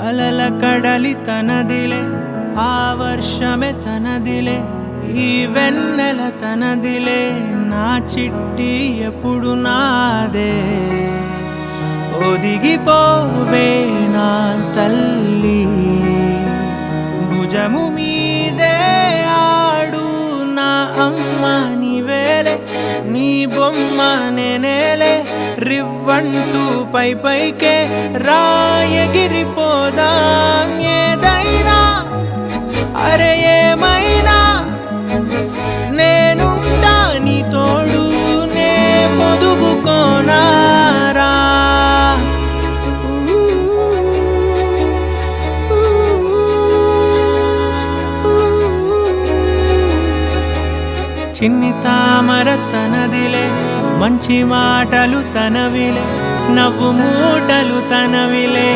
అలల కడలి తనదిలే, ఆ వర్షమే తనదిలే, ఈ వెన్నెల తనదిలే, నా చిట్టి ఎప్పుడు నాదే. ఒదిగిపోవే నా తల్లి, భుజము మీదే ఆడు నా అమ్మ నీవేలే, నీ బొమ్మ నేనేలే, రివ్వంటూ పై పైకే రాయగిరిపోదాం. ఏదైనా అరే ఏమైనా నేనుంటా నీ తోడు, నే పొదుగుకోనారా. చిన్ని తామర తనదిలే, మంచి మాటలు తనవిలే, నవ్వు మూటలు తనవిలే.